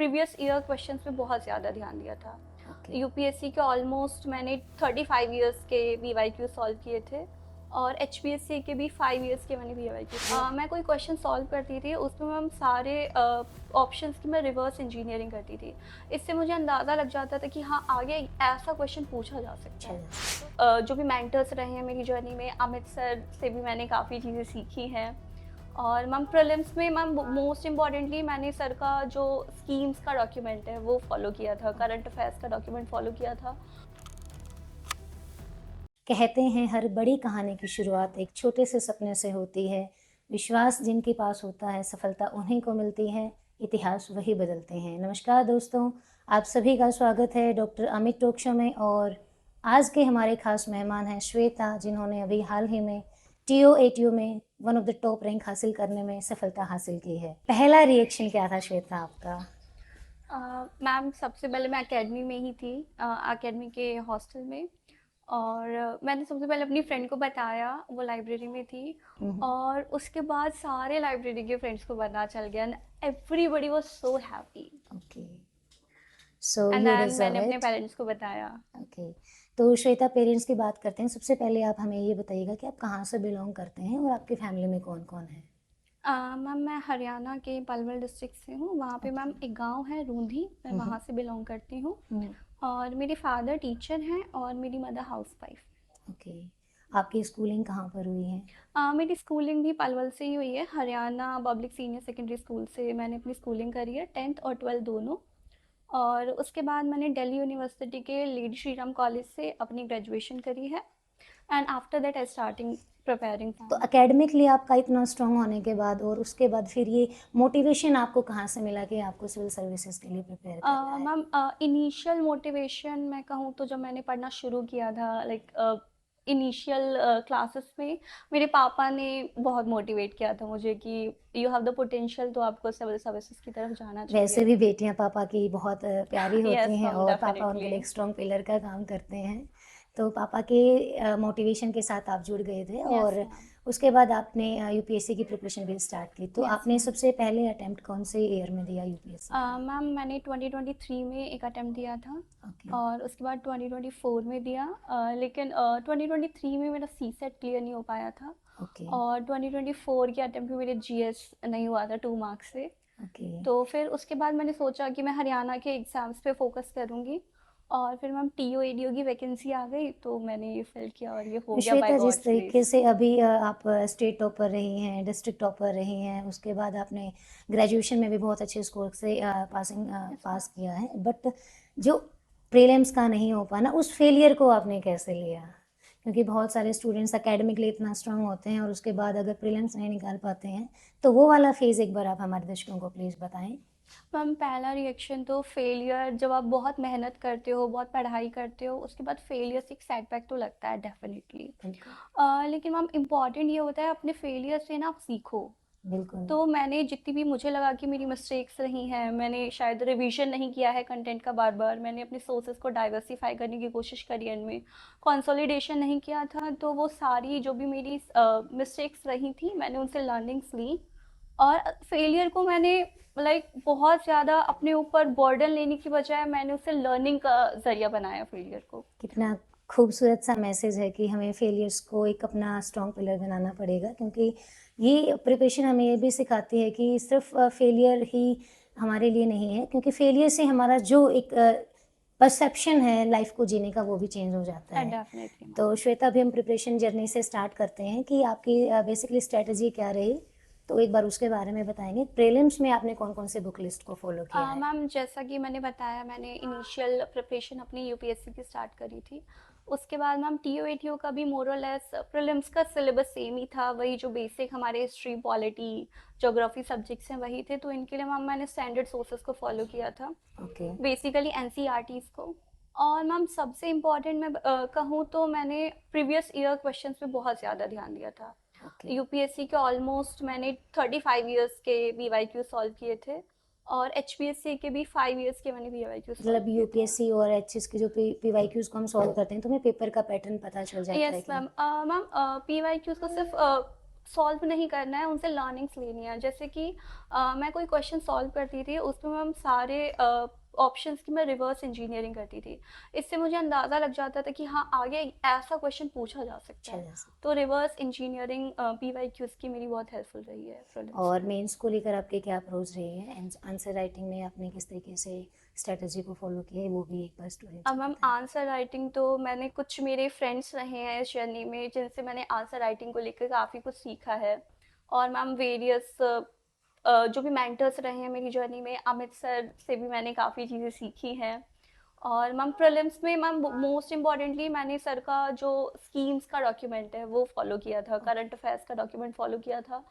Previous year questions पे बहुत ज़्यादा ध्यान दिया था। ओके। यूपीएससी के ऑलमोस्ट मैंने 35 इयर्स के वीवाईक्यू सॉल्व किए थे और एचपीएससी के भी 5 इयर्स के मैंने वीवाईक्यू। मैं कोई क्वेश्चन सॉल्व करती थी उसमें मैम सारे ऑप्शंस की मैं रिवर्स इंजीनियरिंग करती थी। इससे मुझे अंदाज़ा लग जाता था कि हाँ आगे ऐसा क्वेश्चन पूछा जा सकता है। जो भी मेंटर्स रहे हैं मेरी जर्नी में, अमित सर से भी मैंने काफ़ी चीज़ें सीखी हैं। और मैम प्रीलिम्स में मैम मोस्ट इम्पॉर्टेंटली मैंने सर का जो स्कीम्स का डॉक्यूमेंट है वो फॉलो किया था, करंट अफेयर्स का डॉक्यूमेंट फॉलो किया था। कहते हैं हर बड़ी कहानी की शुरुआत एक छोटे से सपने से होती है। विश्वास जिनके पास होता है सफलता उन्हीं को मिलती है, इतिहास वही बदलते हैं। नमस्कार दोस्तों, आप सभी का स्वागत है डॉक्टर अमित टॉक शो में। और आज के हमारे खास मेहमान हैं श्वेता, जिन्होंने अभी हाल ही में TOATU में one of the top rank हासिल करने में सफलता हासिल की है। पहला रिएक्शन क्या था श्वेता आपका? मैम सबसे पहले मैं एकेडमी में ही थी, एकेडमी के हॉस्टल में। और मैंने सबसे पहले अपनी फ्रेंड को बताया, वो लाइब्रेरी में थी। और उसके बाद सारे लाइब्रेरी के फ्रेंड्स को पता चल गया and everybody was so happy. Okay, so and you then मैंने डिजर्व अपने इट। पेरेंट्स को बताया। ओके, तो श्वेता पेरेंट्स की बात करते हैं। सबसे पहले आप हमें ये बताइएगा कि आप कहाँ से बिलोंग करते हैं और आपकी फैमिली में कौन कौन है? मैम मैं हरियाणा के पलवल डिस्ट्रिक्ट से हूँ। वहाँ पे मैम एक गांव है रूंधी, मैं वहाँ से बिलोंग करती हूँ। और मेरे फादर टीचर हैं और मेरी मदर हाउसवाइफ। ओके, आपकी स्कूलिंग कहाँ पर हुई है? मेरी स्कूलिंग भी पलवल से ही हुई है। Haryana public senior secondary school से मैंने अपनी स्कूलिंग करी है, 10th और 12th दोनों। और उसके बाद मैंने दिल्ली यूनिवर्सिटी के लेडी श्री राम कॉलेज से अपनी ग्रेजुएशन करी है। And after that I starting preparing तो फॉर। एकेडमिकली आपका इतना स्ट्रांग होने के बाद और उसके बाद फिर ये मोटिवेशन आपको कहाँ से मिला कि आपको सिविल सर्विसेज के लिए प्रिपेयर करना है? मैम इनिशियल मोटिवेशन मैं कहूँ तो जब मैंने पढ़ना शुरू किया था, लाइक इनिशियल क्लासेस में मेरे पापा ने बहुत मोटिवेट किया था मुझे कि यू हैव द पोटेंशियल, तो आपको सिविल सर्विसेज की तरफ जाना वैसे चाहिए। भी बेटियां पापा की बहुत प्यारी होती यस हैं मैम, और पापा उनके डेफिनेटली। लिए एक स्ट्रॉन्ग पिलर का काम करते हैं। तो पापा के मोटिवेशन के साथ आप जुड़ गए थे यस और मैम। उसके बाद आपने यूपीएससी की प्रिपरेशन भी स्टार्ट की। तो यस आपने मैम। सबसे पहले अटेम्प्ट कौन से ईयर में दिया यूपीएससी का? मैम मैंने 2023 में एक अटेम्प्ट दिया था। ओके। और उसके बाद 2024 में दिया। लेकिन 2023 में मेरा सी सेट क्लियर नहीं हो पाया था। ओके। और 2024 के अटेम्प्ट में मेरे जीएस नहीं हुआ था 2 मार्क्स से। ओके। तो फिर उसके बाद मैंने सोचा कि मैं हरियाणा के एग्ज़ाम्स पे फोकस करूँगी। और फिर मैम TOADO की वैकेंसी आ गई तो मैंने ये फिल किया और ये हो गया बाय श्वेता, जिस गॉड्स तरीके ग्रेस। से अभी आप स्टेट टॉपर रही हैं, डिस्ट्रिक्ट टॉपर रही हैं, उसके बाद आपने ग्रेजुएशन में भी बहुत अच्छे स्कोर से पास किया है, बट जो प्रीलिम्स का नहीं हो पाना, उस फेलियर को आपने कैसे लिया? क्योंकि बहुत सारे स्टूडेंट्स एकेडमिकली इतना स्ट्रांग होते हैं और उसके बाद अगर प्रीलिम्स नहीं निकाल पाते हैं, तो वो वाला फेज़ एक बार आप हमारे दर्शकों को प्लीज़ बताएं। मैम पहला रिएक्शन तो फेलियर, जब आप बहुत मेहनत करते हो, बहुत पढ़ाई करते हो, उसके बाद फेलियर से एक सेटबैक तो लगता है डेफिनेटली। बिल्कुल। लेकिन मैम इम्पॉर्टेंट ये होता है अपने फेलियर से ना आप सीखो। बिल्कुल। तो मैंने जितनी भी मुझे लगा कि मेरी मिस्टेक्स रही हैं, मैंने शायद रिवीजन नहीं किया है कंटेंट का बार बार, मैंने अपने सोर्सेज को डाइवर्सिफाई करने की कोशिश करी, एंड में कंसोलिडेशन नहीं किया था, तो वो सारी जो भी मेरी मिस्टेक्स रही थी मैंने उनसे लर्निंग्स ली। और फेलियर को मैंने बहुत ज़्यादा अपने ऊपर बर्डन लेने की बजाय मैंने उसे लर्निंग का ज़रिया बनाया फेलियर को। कितना खूबसूरत सा मैसेज है कि हमें फेलियर्स को एक अपना स्ट्रॉन्ग पिलर बनाना पड़ेगा, क्योंकि ये प्रिपरेशन हमें ये भी सिखाती है कि सिर्फ फेलियर ही हमारे लिए नहीं है, क्योंकि फेलियर से हमारा जो एक परसेप्शन है लाइफ को जीने का वो भी चेंज हो जाता है। डेफिनेटली। तो श्वेता, अभी हम प्रिपरेशन जर्नी से स्टार्ट करते हैं कि आपकी बेसिकली स्ट्रेटजी क्या रही, तो एक बार उसके बारे में बताएंगे। प्रीलिम्स में आपने कौन कौन से बुक लिस्ट को फॉलो किया है? मैम जैसा कि मैंने बताया, मैंने इनिशियल प्रिपरेशन अपनी यूपीएससी की स्टार्ट करी थी। उसके बाद मैम TOATO का भी मोर और लेस प्रीलिम्स का सिलेबस सेम ही था, वही जो बेसिक हमारे हिस्ट्री, पॉलिटी, ज्योग्राफी सब्जेक्ट्स हैं वही थे। तो इनके लिए मैम मैंने स्टैंडर्ड सोर्सेज को फॉलो किया था, ओके। बेसिकली NCERTs को। और मैम सबसे इम्पॉर्टेंट मैं कहूँ तो मैंने प्रीवियस ईयर क्वेश्चंस पे बहुत ज़्यादा ध्यान दिया था। ओके। यूपीएससी के ऑलमोस्ट मैंने 35 इयर्स के वीवाईक्यू सॉल्व किए थे और एचपीएससी के भी 5 इयर्स के मैंने वीवाईक्यू सॉल्व मतलब किए थे। यूपीएससी और एचएस के जो पीवाईक्यूज को हम सॉल्व करते हैं तो हमें पेपर का पैटर्न पता चल जाता है यस कि मैम। मैम पीवाईक्यूज को सिर्फ सॉल्व नहीं करना है, उनसे लर्निंग्स लेनी है। जैसे कि मैं कोई क्वेश्चन सॉल्व करती थी, उसमें मैम सारे ऑप्शंस की मैं रिवर्स इंजीनियरिंग करती थी। इससे मुझे अंदाज़ा लग जाता था कि हाँ, आगे ऐसा क्वेश्चन पूछा जा सकता अच्छा है। जैसे। तो रिवर्स इंजीनियरिंग PYQs की मेरी बहुत हेल्पफुल रही है प्रीलिम्स और में। मेंस को लेकर आपके क्या अप्रोच रही है? आंसर राइटिंग में आपने किस तरीके से स्ट्रेटजी को फॉलो किया है, वो भी एक बार स्टूडेंट्स अब को मैम बताएं। आंसर राइटिंग तो मैंने, कुछ मेरे फ्रेंड्स रहे हैं इस जर्नी में जिनसे मैंने आंसर राइटिंग को लेकर काफ़ी कुछ सीखा है। और मैम वेरियस जो भी मेंटर्स रहे हैं मेरी जर्नी में, अमित सर से भी मैंने काफ़ी चीज़ें सीखी हैं। और मैम प्रीलिम्स में मैम मोस्ट इम्पॉर्टेंटली मैंने सर का जो स्कीम्स का डॉक्यूमेंट है वो फॉलो किया था, करंट अफेयर्स का डॉक्यूमेंट फॉलो किया था।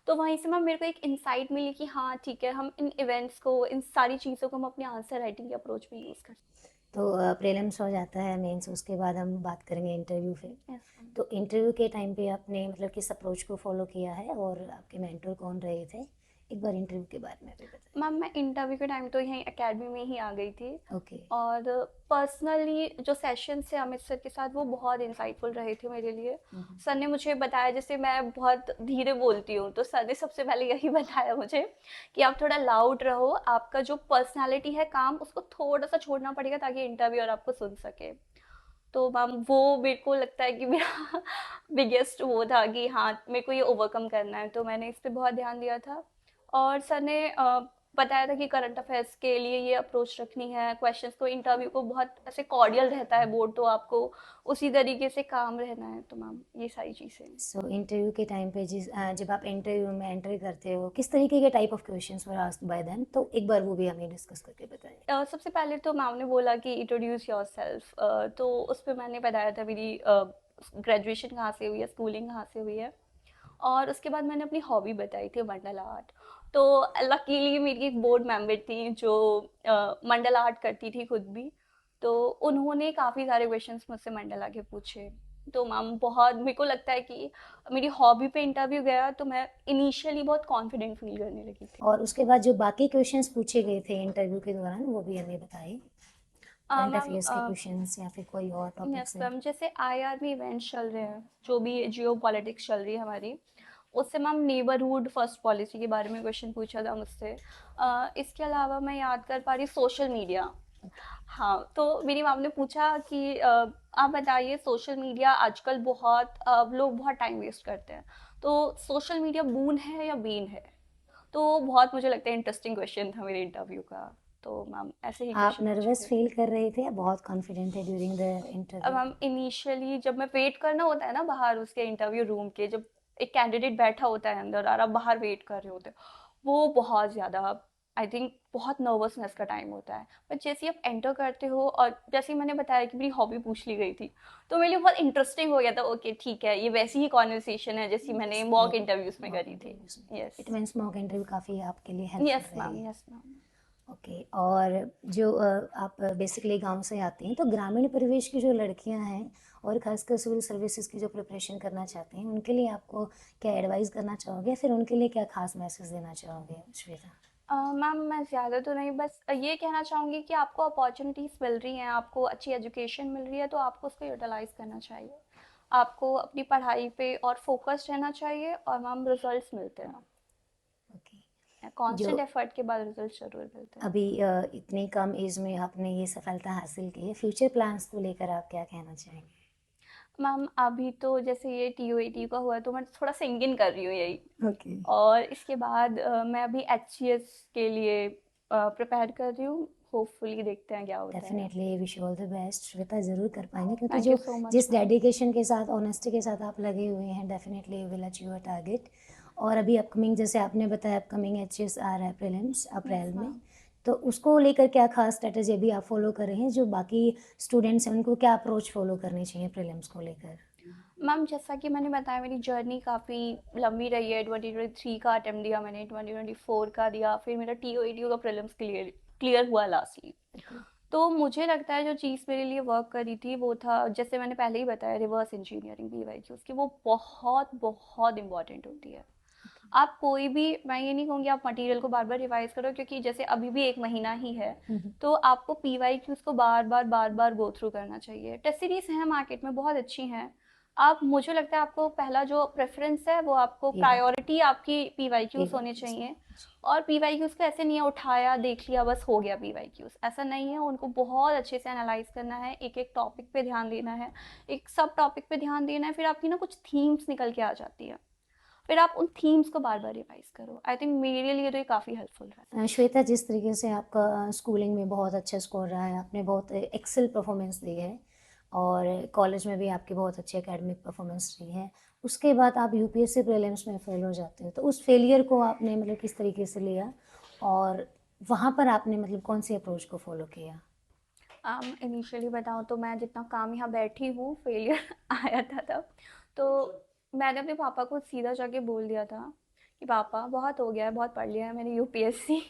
तो वहीं से मैम मेरे को एक इंसाइट मिली कि हाँ ठीक है, हम इन इवेंट्स को, इन सारी चीज़ों को हम अपने आंसर राइटिंग के अप्रोच में यूज़ कर सकते तो प्रीलिम्स हो जाता है, मेंस, उसके बाद हम बात करेंगे इंटरव्यू पे। हैं। Yes ma'am. तो इंटरव्यू के टाइम पे आपने मतलब किस अप्रोच को फॉलो किया है और आपके मेंटर कौन रहे थे? एक बार इंटरव्यू के बारे में भी बताएं। मैम मैं इंटरव्यू के टाइम तो यहीं एकेडमी में ही आ गई थी। ओके। और पर्सनली जो सेशन थे अमित सर के साथ वो बहुत इंसाइटफुल रहे थे मेरे लिए। सर ने मुझे बताया, जैसे मैं बहुत धीरे बोलती हूँ, तो सर ने सबसे पहले यही बताया मुझे कि आप थोड़ा लाउड रहो, आपका जो पर्सनालिटी है काम, उसको थोड़ा सा छोड़ना पड़ेगा ताकि इंटरव्यूअर आपको सुन सके। तो मैम वो मेरे को लगता है कि मेरा बिगेस्ट वो था कि हाँ, मेरे को ये ओवरकम करना है, तो मैंने इस पे बहुत ध्यान दिया था। और सर ने बताया था कि करंट अफेयर्स के लिए ये अप्रोच रखनी है, क्वेश्चंस को, इंटरव्यू को बहुत ऐसे कॉर्डियल रहता है बोर्ड, तो आपको उसी तरीके से काम रहना है। तो मैम ये सारी चीज़ें। सो इंटरव्यू के टाइम पे जब आप इंटरव्यू में एंट्री करते हो, किस तरीके के type of questions were asked by them, तो एक बार वो भी हमें डिस्कस करके बताएं। सबसे पहले तो मैम ने बोला कि इंट्रोड्यूस योर सेल्फ। तो उस पर मैंने बताया था मेरी ग्रेजुएशन कहाँ से हुई है, स्कूलिंग कहाँ से हुई है। और उसके बाद मैंने अपनी हॉबी बताई थी मंडला आर्ट। तो लकीली मेरी एक बोर्ड मेंबर थी जो मंडला आर्ट करती थी खुद भी। तो उन्होंने काफ़ी सारे क्वेश्चंस मुझसे मंडला के पूछे। तो मैम बहुत, मेरे को लगता है कि मेरी हॉबी पे इंटरव्यू गया तो मैं इनिशियली बहुत कॉन्फिडेंट फील करने लगी थी। और उसके बाद जो बाकी क्वेश्चंस पूछे गए थे इंटरव्यू के दौरान, वो भी हमें बताइए। करंट मैम अफेयर्स के क्वेश्चंस या फिर कोई और टॉपिक यस से। मैम, जैसे IR में इवेंट्स चल रहे हैं, जो भी जियो पॉलिटिक्स चल रही है हमारी, उससे मैम नेबरहुड फर्स्ट पॉलिसी के बारे में क्वेश्चन पूछा था मुझसे। इसके अलावा मैं याद कर पा रही सोशल मीडिया। हाँ, तो मेरी मैम ने पूछा कि आप बताइए, सोशल मीडिया आजकल बहुत लोग बहुत टाइम वेस्ट करते हैं, तो सोशल मीडिया बून है या बीन है? तो बहुत मुझे लगता है इंटरेस्टिंग क्वेश्चन था मेरे इंटरव्यू का। तो मैम ऐसे ही आप क्वेश्चन पूछे नर्वस थे। फील कर रहे थे या बहुत कॉन्फिडेंट थे ड्यूरिंग द अब इंटरव्यू? हम इनिशियली, जब मैं वेट करना होता है ना बाहर उसके इंटरव्यू रूम के, जब एक कैंडिडेट बैठा होता है अंदर और आप बाहर वेट कर रहे होते हो, वो बहुत ज़्यादा, आई थिंक बहुत नर्वसनेस का टाइम होता है। पर जैसे ही आप एंटर करते हो, और जैसे ही मैंने बताया कि मेरी हॉबी पूछ ली गई थी, तो मेरे लिए बहुत इंटरेस्टिंग हो गया था। ओके ठीक है, ये वैसी ही कॉन्वर्सेशन है जैसी मैंने मॉक इंटरव्यूज में करी थी। Yes. It means mock interview काफ़ी आपके लिए हेल्पफुल यस मैम, रही। Yes ma'am. ओके। और जो आप बेसिकली गांव से आती हैं, तो ग्रामीण परिवेश की जो लड़कियां हैं और खासकर सिविल सर्विसेज की जो प्रिपरेशन करना चाहती हैं, उनके लिए आपको क्या एडवाइस करना चाहोगे, फिर उनके लिए क्या खास मैसेज देना चाहोगे श्वेता? मैम मैं ज़्यादा तो नहीं, बस ये कहना चाहूँगी कि आपको अपॉर्चुनिटीज़ मिल रही हैं, आपको अच्छी एजुकेशन मिल रही है, तो आपको उसको यूटिलाइज़ करना चाहिए। आपको अपनी पढ़ाई पे और फोकस्ड रहना चाहिए, और मैम रिजल्ट्स मिलते हैं। ओके। जो कांस्टेंट एफर्ट के बाद रिजल्ट ज़रूर मिलते हैं। अभी इतनी कम एज में आपने ये सफलता हासिल की है, फ्यूचर प्लान्स को लेकर आप क्या कहना चाहेंगे? मैम अभी तो जैसे ये TOET का हुआ है, तो मैं थोड़ा सिंगिंग कर रही हूँ यही। ओके। और इसके बाद मैं अभी HCS के लिए प्रिपेयर कर रही हूँ। होपफुली देखते हैं क्या होता है। Definitely wish you all the best Shweta, ज़रूर कर पाएंगे, क्योंकि थैंक यू जो सो मच जिस मैम। डेडिकेशन के साथ, ऑनेस्टी के साथ आप लगे हुए हैं, definitely you will achieve a target. और अभी अपकमिंग, जैसे आपने बताया, अपकमिंग HCS आ रहा है प्रीलिम्स अप्रैल यस में, मैम। तो उसको लेकर क्या खास स्ट्रेटजी अभी आप फॉलो कर रहे हैं? जो बाकी स्टूडेंट्स हैं उनको क्या अप्रोच फॉलो करनी चाहिए प्रीलिम्स को लेकर? मैम जैसा कि मैंने बताया, मेरी जर्नी काफ़ी लंबी रही है। 2023 का अटेम्प्ट दिया मैंने, 2024 का दिया, फिर मेरा TOET का प्रीलिम्स क्लियर क्लियर हुआ लास्टली। तो मुझे लगता है जो चीज़ मेरे लिए वर्क करी थी वो था, जैसे मैंने पहले ही बताया, रिवर्स इंजीनियरिंग PYQs की, वो बहुत बहुत इंपॉर्टेंट होती है। आप कोई भी, मैं ये नहीं कहूँगी आप मटेरियल को बार बार रिवाइज करो, क्योंकि जैसे अभी भी 1 महीना ही है, तो आपको PYQs को बार बार गो थ्रू करना चाहिए। टेस्ट सीरीज हैं मार्केट में, बहुत अच्छी हैं, आप मुझे लगता है आपको पहला जो प्रेफ़रेंस है वो आपको पीवाई प्रायोरिटी आपकी पीवाईक्यूज़ होने पीवाई चाहिए। जी। और पीवाईक्यूज़ को ऐसे नहीं है उठाया, देख लिया, बस हो गया पीवाईक्यूज़, ऐसा नहीं है। उनको बहुत अच्छे से एनालाइज़ करना है, एक-एक टॉपिक पे ध्यान देना है, एक सब टॉपिक पे ध्यान देना है, फिर आपकी ना कुछ थीम्स निकल के आ जाती है। फिर आप उन थीम्स को बार-बार रिवाइज़ करो। आई थिंक मेरे लिए तो ये काफ़ी हेल्पफुल रहा है। श्वेता, जिस तरीके से आपका स्कूलिंग में बहुत अच्छा स्कोर रहा है, आपने बहुत एक्सेल परफॉर्मेंस दी है और कॉलेज में भी आपकी बहुत अच्छी एकेडमिक परफॉर्मेंस रही है, उसके बाद आप यूपीएससी प्रीलिम्स में फेल हो जाते हो, तो उस फेलियर को आपने मतलब किस तरीके से लिया और वहाँ पर आपने मतलब कौन सी अप्रोच को फॉलो किया? इनिशियली बताऊँ तो मैं जितना काम यहाँ बैठी हूँ, फेलियर आया था तब। तो मैंने अपने पापा को सीधा जाके बोल दिया था कि पापा बहुत हो गया है, बहुत पढ़ लिया है मैंने यूपीएससी।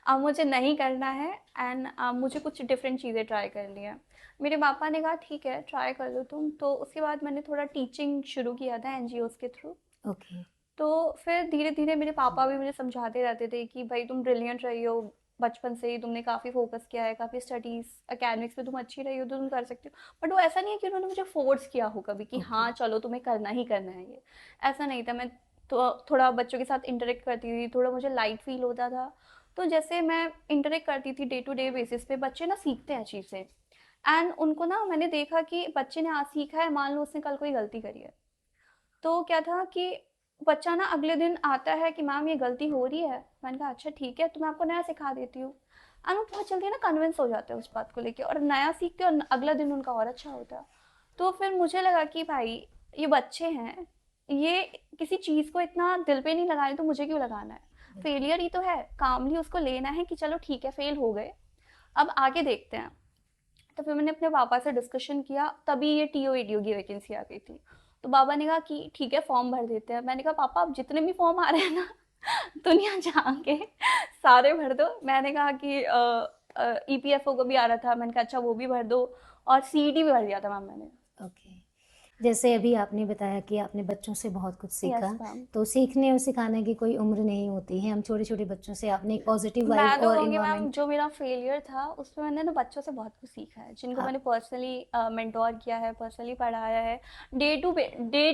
अब मुझे नहीं करना है एंड मुझे कुछ डिफरेंट चीज़ें ट्राई करनी है। मेरे पापा ने कहा ठीक है ट्राई कर लो तुम। तो उसके बाद मैंने थोड़ा टीचिंग शुरू किया था एनजीओज़ के थ्रू। ओके। तो फिर धीरे-धीरे मेरे पापा भी मुझे समझाते रहते थे कि भाई तुम ब्रिलियंट रही हो, बचपन से ही तुमने काफ़ी फ़ोकस किया है, काफ़ी स्टडीज़, एकेडमिक्स में तुम अच्छी रही हो तो तुम कर सकती हो। बट वो ऐसा नहीं है कि उन्होंने मुझे फ़ोर्स किया हो कभी कि ओके। हाँ, चलो तुम्हें करना ही करना है ये। ऐसा नहीं था। मैं तो थोड़ा बच्चों के साथ इंटरैक्ट करती थी, थोड़ा मुझे लाइट फ़ील होता था। तो जैसे मैं इंटरैक्ट करती थी डे टू डे बेसिस पे, बच्चे ना सीखते हैं चीज़ें एंड उनको ना मैंने देखा कि बच्चे ने आज सीखा है, मान लो उसने कल कोई गलती करी है। तो क्या था कि बच्चा ना अगले दिन आता है कि मैम ये गलती हो रही है। मैंने कहा अच्छा ठीक है तो मैं आपको नया सिखा देती हूँ। एंड वो बहुत जल्दी ना कन्विंस हो जाते हैं उस बात को लेके और नया सीखते हैं और अगला दिन उनका और अच्छा होता है। तो फिर मुझे लगा कि भाई ये बच्चे हैं, ये किसी चीज़ को इतना दिल पे नहीं लगाए तो मुझे क्यों लगाना है। बिल्कुल। फेलियर ही तो है, कामली उसको लेना है कि चलो ठीक है फेल हो गए, अब आगे देखते हैं। तो फिर मैंने अपने पापा से डिस्कशन किया, तभी ये टीओ एडीओ की वैकेंसी आ गई थी। तो पापा ने कहा कि ठीक है फॉर्म भर देते हैं। मैंने कहा पापा अब जितने भी फॉर्म आ रहे हैं ना दुनिया जहाँ के सारे भर दो। मैंने कहा कि ईपीएफओ को भी आ रहा था, मैंने कहा अच्छा वो भी भर दो और सीईटी भी भर दिया था मैम मैंने। ओके। जैसे अभी आपने बताया कि आपने बच्चों से बहुत कुछ यस सीखा, मैम। तो सीखने और सिखाने की कोई उम्र नहीं होती है। हम छोटे-छोटे बच्चों से आपने एक पॉजिटिव वाइब मैं तो और कहूँगी मैम एनवायरनमेंट जो मेरा फेलियर था उसमें मैंने ना बच्चों से बहुत कुछ सीखा है, जिनको आप मैंने पर्सनली मेंटोर किया है, पर्सनली पढ़ाया है। डे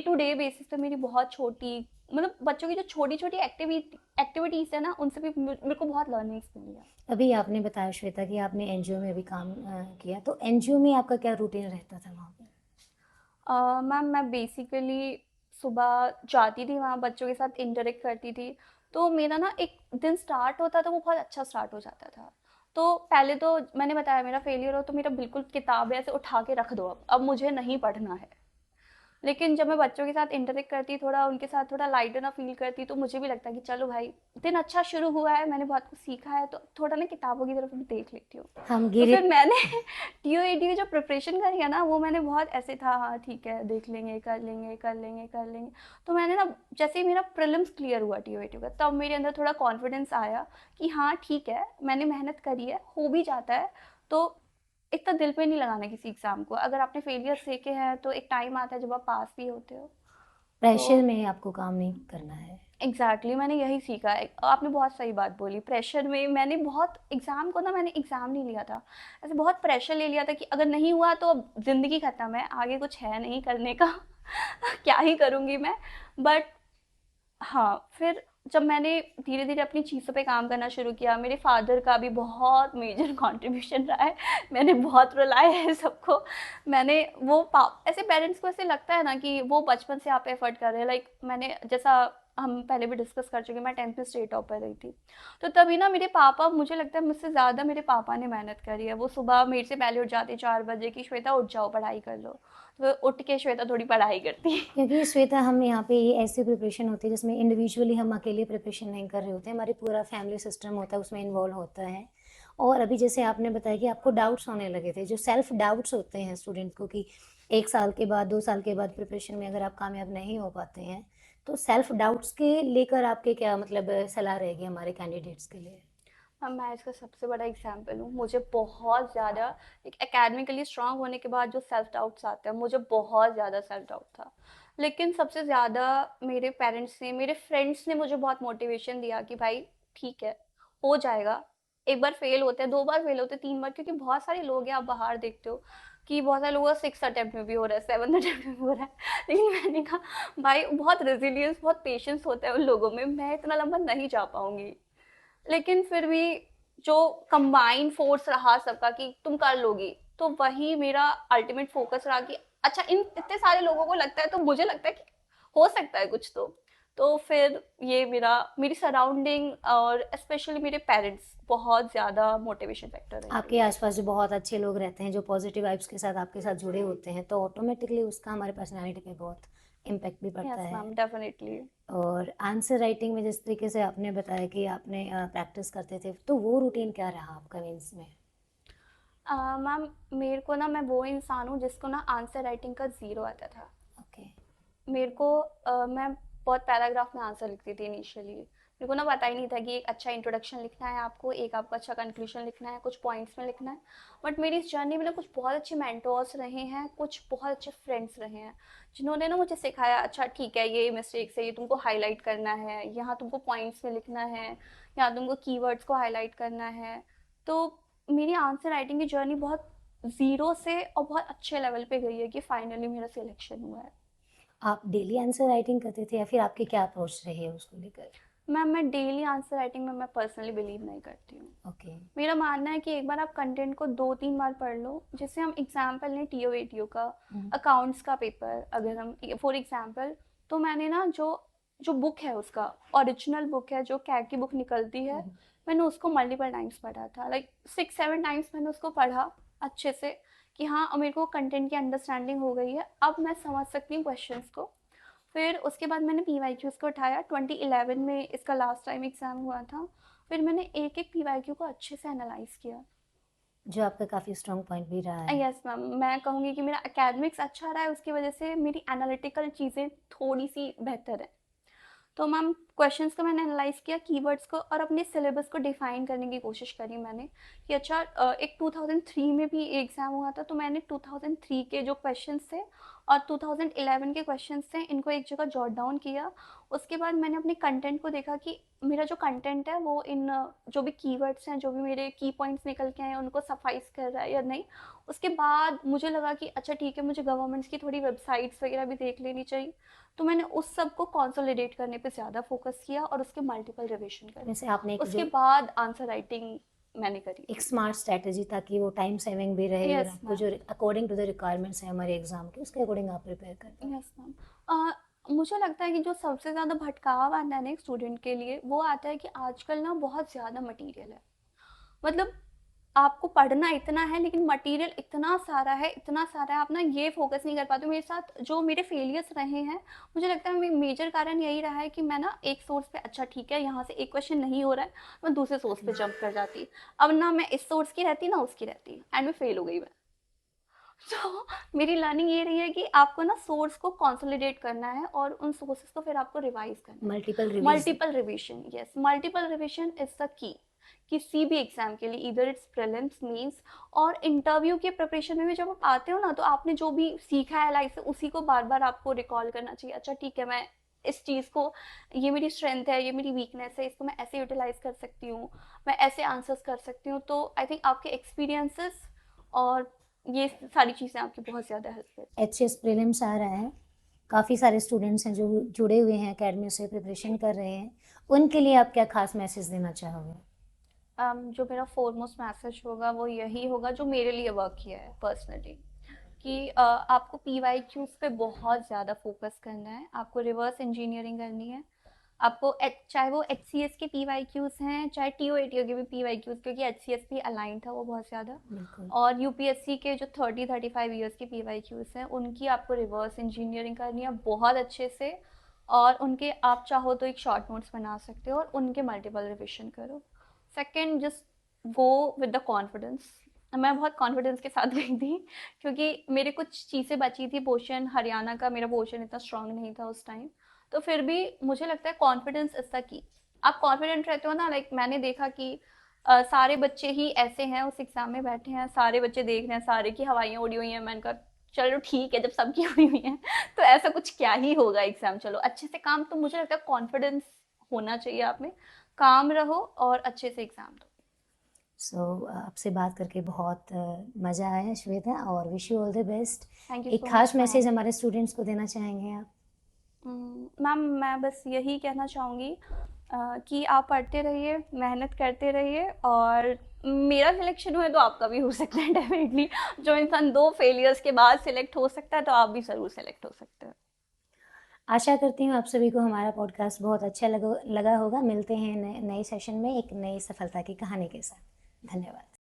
टू डे बेसिस पे मेरी बहुत छोटी, मतलब बच्चों की जो छोटी छोटी एक्टिविटीज़ है ना उनसे भी मेरे को बहुत लर्निंग्स मिली है। अभी आपने बताया श्वेता कि आपने एनजीओ में भी काम किया, तो एनजीओ में आपका क्या रूटीन रहता था वहाँ पे? मैम मैं बेसिकली सुबह जाती थी वहाँ, बच्चों के साथ इंटरेक्ट करती थी। तो मेरा ना एक दिन स्टार्ट होता था वो बहुत अच्छा स्टार्ट हो जाता था। तो पहले तो मैंने बताया मेरा फेलियर हो तो मेरा बिल्कुल किताब ऐसे उठा के रख दो, अब मुझे नहीं पढ़ना है। लेकिन जब मैं बच्चों के साथ इंटरेक्ट करती, थोड़ा उनके साथ थोड़ा लाइटर ना फील करती, तो मुझे भी लगता कि चलो भाई दिन अच्छा शुरू हुआ है, मैंने बहुत कुछ सीखा है, तो थोड़ा ना किताबों की तरफ भी देख लेती हूँ। हम तो गिरे फिर मैंने टीओएडी जो प्रिपरेशन करी है ना वो मैंने बहुत ऐसे था, हाँ ठीक है देख लेंगे कर लेंगे कर लेंगे कर लेंगे। तो मैंने ना जैसे ही मेरा प्रीलिम्स क्लियर हुआ टीओएडी का तब मेरे अंदर थोड़ा कॉन्फिडेंस आया कि हाँ ठीक है मैंने मेहनत करी है, हो भी जाता है। तो इतना दिल पे नहीं लगाना किसी एग्ज़ाम को, अगर आपने फेलियर सेके हैं तो एक टाइम आता है जब आप पास भी होते हो। तो प्रेशर में आपको काम नहीं करना है। एग्जैक्टली मैंने यही सीखा है। आपने बहुत सही बात बोली, प्रेशर में मैंने बहुत एग्ज़ाम को ना मैंने एग्ज़ाम नहीं लिया था, ऐसे बहुत प्रेशर ले लिया था कि अगर नहीं हुआ तो अब ज़िंदगी ख़त्म है, आगे कुछ है नहीं करने का क्या ही करूँगी मैं। बट हाँ, फिर जब मैंने धीरे-धीरे अपनी चीज़ों पे काम करना शुरू किया, मेरे फ़ादर का भी बहुत मेजर कंट्रीब्यूशन रहा है। मैंने बहुत रुलाया है सबको। मैंने वो पा ऐसे पेरेंट्स को ऐसे लगता है ना कि वो बचपन से आप पे एफ़र्ट कर रहे हैं। लाइक मैंने जैसा हम पहले भी डिस्कस कर चुके हैं, मैं 10th में स्टेट टॉपर रही थी। तो तभी ना मेरे पापा, मुझे लगता है मुझसे ज़्यादा मेरे पापा ने मेहनत करी है। वो सुबह मेरे से पहले उठ जाते 4 बजे कि श्वेता उठ जाओ, पढ़ाई कर लो। तो उठ के श्वेता थोड़ी पढ़ाई करती। क्योंकि श्वेता, हम यहाँ पे ये ऐसी प्रिपरेशन होती है जिसमें इंडिविजुअली हम अकेले प्रिपरेशन नहीं कर रहे होते हैं, हमारी पूरा फैमिली सिस्टम होता है उसमें इन्वॉल्व होता है। और अभी जैसे आपने बताया कि आपको डाउट्स होने लगे थे, जो सेल्फ डाउट्स होते हैं स्टूडेंट को कि 1 साल के बाद 2 साल के बाद प्रिपरेशन में अगर आप कामयाब नहीं हो पाते हैं, तो सेल्फ डाउट्स के लेकर आपके क्या मतलब सलाह रहेगी हमारे कैंडिडेट्स के लिए? अब मैं इसका सबसे बड़ा एग्जाम्पल हूँ। मुझे बहुत ज़्यादा एक एकेडमिकली स्ट्रांग होने के बाद जो सेल्फ डाउट्स आते हैं, मुझे बहुत ज़्यादा सेल्फ डाउट था। लेकिन सबसे ज़्यादा मेरे पेरेंट्स ने, मेरे फ्रेंड्स ने मुझे बहुत मोटिवेशन दिया कि भाई ठीक है, हो जाएगा। एक बार फेल होते हैं, 2 बार फेल होते हैं, 3 बार, क्योंकि बहुत सारे लोग हैं आप बाहर देखते हो कि बहुत सारे लोगों का 6th अटेम्प्ट में भी हो रहा है, 7th अटेम्प्ट में भी हो रहा है। लेकिन मैंने कहा भाई बहुत रेजिलियंस, बहुत पेशेंस होता है उन लोगों में, मैं इतना लंबा नहीं जा पाऊंगी। लेकिन फिर भी जो कंबाइंड फोर्स रहा सबका कि तुम कर लोगी, तो वही मेरा अल्टीमेट फोकस रहा कि अच्छा इन इतने सारे लोगों को लगता है तो मुझे लगता है कि हो सकता है कुछ। तो फिर ये मेरी सराउंडिंग और स्पेशली मेरे पेरेंट्स बहुत ज़्यादा मोटिवेशन फैक्टर है मेरे आपके लिए। आसपास जो बहुत अच्छे लोग रहते हैं, जो पॉजिटिव वाइब्स के साथ आपके साथ जुड़े होते हैं, तो ऑटोमेटिकली उसका हमारे पर्सनैलिटी पे बहुत इम्पैक्ट भी पड़ता यस है। Ma'am, definitely. और आंसर राइटिंग में जिस तरीके से आपने बताया कि आपने प्रैक्टिस करते थे, तो वो रूटीन क्या रहा आपका मीन्स में? मैम मेरे को ना, मैं वो इंसान हूँ जिसको ना आंसर राइटिंग का ज़ीरो आता था। ओके। मेरे को मैं बहुत पैराग्राफ में आंसर लिखती थी इनिशियली। मेरे को ना पता ही नहीं था कि एक अच्छा इंट्रोडक्शन लिखना है आपको, एक आपका अच्छा कंक्लूजन लिखना है, कुछ पॉइंट्स में लिखना है। बट मेरी इस जर्नी में ना कुछ बहुत अच्छे मेंटोर्स रहे हैं, कुछ बहुत अच्छे फ्रेंड्स रहे हैं, जिन्होंने ना मुझे सिखाया अच्छा ठीक है ये मिस्टेक्स है, ये तुमको हाईलाइट करना है, यहाँ तुमको पॉइंट्स में लिखना है, यहाँ तुमको कीवर्ड्स को हाईलाइट करना है। तो मेरी आंसर राइटिंग की जर्नी बहुत ज़ीरो से और बहुत अच्छे लेवल पे गई है कि फाइनली मेरा सिलेक्शन हुआ है। आप डेली आंसर राइटिंग करते थे या फिर आपकी क्या अप्रोच रही है उसको लेकर? मैम मैं डेली आंसर राइटिंग में मैं पर्सनली बिलीव नहीं करती हूँ। ओके। मेरा मानना है कि एक बार आप कंटेंट को 2-3 बार पढ़ लो, जैसे हम एग्जाम्पल लें टीओ एटीओ का, अकाउंट्स का पेपर अगर हम फॉर एग्जाम्पल, तो मैंने ना जो जो बुक है उसका ओरिजिनल बुक है, जो कैग की बुक निकलती है, मैंने उसको मल्टीपल टाइम्स पढ़ा था, लाइक 6-7 टाइम्स मैंने उसको पढ़ा अच्छे से कि हाँ अब मेरे को कंटेंट की अंडरस्टैंडिंग हो गई है, अब मैं समझ सकती हूँ क्वेश्चंस को। फिर उसके बाद मैंने पीवाईक्यूज को उठाया, 2011 में इसका लास्ट टाइम एग्ज़ाम हुआ था। फिर मैंने एक एक पीवाईक्यू को अच्छे से एनालाइज किया। जो आपका काफ़ी स्ट्रॉन्ग पॉइंट भी रहा है। यस मैम, मैं कहूँगी कि मेरा एकेडमिक्स अच्छा रहा है, उसकी वजह से मेरी एनालिटिकल चीज़ें थोड़ी सी बेहतर है। तो मैम क्वेश्चंस को मैंने एनालाइज किया, कीवर्ड्स को, और अपने सिलेबस को डिफाइन करने की कोशिश करी मैंने कि अच्छा एक 2003 में भी एग्ज़ाम हुआ था, तो मैंने 2003 के जो क्वेश्चंस थे और 2011 के क्वेश्चंस थे, इनको एक जगह जॉट डाउन किया। उसके बाद मैंने अपने कंटेंट को देखा कि मेरा जो कंटेंट है वो इन जो भी कीवर्ड्स हैं, जो भी मेरे की पॉइंट्स निकल के आए हैं, उनको सफाइस कर रहा है या नहीं। उसके बाद मुझे लगा कि अच्छा ठीक है, मुझे गवर्नमेंट्स की थोड़ी वेबसाइट्स वगैरह भी देख लेनी चाहिए। तो मैंने उस सब को कंसोलिडेट करने पे ज़्यादा फोकस किया और उसके मल्टीपल रिविजन करे। वैसे आपने एक उसके जो बाद आंसर राइटिंग मैंने करी। एक स्मार्ट स्ट्रैटेजी, ताकि वो टाइम सेविंग भी रहे और यस आपको मैम। जो अकॉर्डिंग टू द रिक्वायरमेंट्स है हमारे एग्जाम के, उसके अकॉर्डिंग आप प्रिपेयर कर पाए। Yes ma'am. मुझे लगता है कि जो सबसे ज़्यादा भटकाव आता है ना एक स्टूडेंट के लिए, वो आता है कि आजकल ना बहुत ज़्यादा मटेरियल है। मतलब आपको पढ़ना इतना है लेकिन मटेरियल इतना सारा है, इतना सारा है, आप ना ये फोकस नहीं कर पाते हो। मेरे साथ जो मेरे फेलियर्स रहे हैं, मुझे लगता है मेजर कारण यही रहा है कि मैं ना एक सोर्स पे अच्छा ठीक है यहाँ से एक क्वेश्चन नहीं हो रहा है, मैं दूसरे सोर्स पे जंप कर जाती। अब ना मैं इस सोर्स की रहती ना उसकी रहती, एंड में फेल हो गई मैं। तो मेरी लर्निंग ये रही है कि आपको ना सोर्स को कंसोलिडेट करना है और उन सोर्सेज को फिर आपको रिवाइज करना है। Multiple revise. Multiple revision, yes, multiple revision is the key किसी भी एग्जाम के लिए, इधर इट्स प्रीलिम्स, मेंस और इंटरव्यू के प्रिपरेशन में भी जब आप आते हो ना, तो आपने जो भी सीखा है लाइफ से उसी को बार बार आपको रिकॉल करना चाहिए। अच्छा ठीक है, मैं इस चीज़ को, ये मेरी स्ट्रेंथ है, ये मेरी वीकनेस है, इसको मैं ऐसे यूटिलाइज कर सकती हूँ, मैं ऐसे आंसर्स कर सकती हूँ। तो आई थिंक आपके एक्सपीरियंसेस और ये सारी चीज़ें आपकी बहुत ज़्यादा हेल्प करती एचएस प्रीलिम्स आ रहा है, काफ़ी सारे स्टूडेंट्स हैं जो जुड़े हुए हैं अकेडमी से, प्रिपरेशन कर रहे हैं, उनके लिए आप क्या खास मैसेज देना चाहोगे? हैं। जो मेरा फोरमोस्ट मैसेज होगा वो यही होगा, जो मेरे लिए वर्क किया है पर्सनली, कि आपको पीवाईक्यूज पे बहुत ज़्यादा फोकस करना है, आपको रिवर्स इंजीनियरिंग करनी है। आपको चाहे वो एचसीएस के पीवाईक्यूज हैं, चाहे टीओएटीओ के भी पीवाईक्यूज, क्योंकि एचसीएस भी अलाइन था वो बहुत ज़्यादा, बिल्कुल। और यूपीएससी के जो 30-35 ईयर्स के पीवाईक्यूज हैं, उनकी आपको रिवर्स इंजीनियरिंग करनी है बहुत अच्छे से। और उनके आप चाहो तो एक शॉर्ट नोट्स बना सकते हो और उनके मल्टीपल रिविजन करो। Second, just go with the confidence. मैं बहुत कॉन्फिडेंस के साथ गई थी, क्योंकि मेरे कुछ चीज़ें बची थी, पोर्शन हरियाणा का मेरा पोर्शन इतना स्ट्रांग नहीं था उस टाइम। तो फिर भी मुझे लगता है कॉन्फिडेंस इज द की। आप कॉन्फिडेंट रहते हो ना, लाइक मैंने देखा कि सारे बच्चे ही ऐसे हैं उस एग्जाम में बैठे हैं, सारे बच्चे देख रहे हैं, सारे की हवाइयाँ उड़ी हुई हैं, मैंने कहा चलो ठीक है, जब सबकी उड़ी हुई हैं तो ऐसा कुछ क्या ही होगा एग्जाम, चलो अच्छे से काम। तो मुझे लगता है कॉन्फिडेंस होना चाहिए आप में, काम रहो और अच्छे से एग्जाम दो। आपसे बात करके बहुत मज़ा आया श्वेता, और wish you all the best. Thank you एक सो खास मच मैसेज हमारे स्टूडेंट्स को देना चाहेंगे आप? मैम। मैं बस यही कहना चाहूँगी कि आप पढ़ते रहिए, मेहनत करते रहिए, और मेरा सिलेक्शन हुआ है तो आपका भी हो सकता है डेफिनेटली। जो इंसान 2 फेलियर्स के बाद सिलेक्ट हो सकता है, तो आप भी ज़रूर सिलेक्ट हो सकते हैं। आशा करती हूँ आप सभी को हमारा पॉडकास्ट बहुत अच्छा लगा होगा। मिलते हैं नए सेशन में एक नई सफलता की कहानी के साथ। धन्यवाद।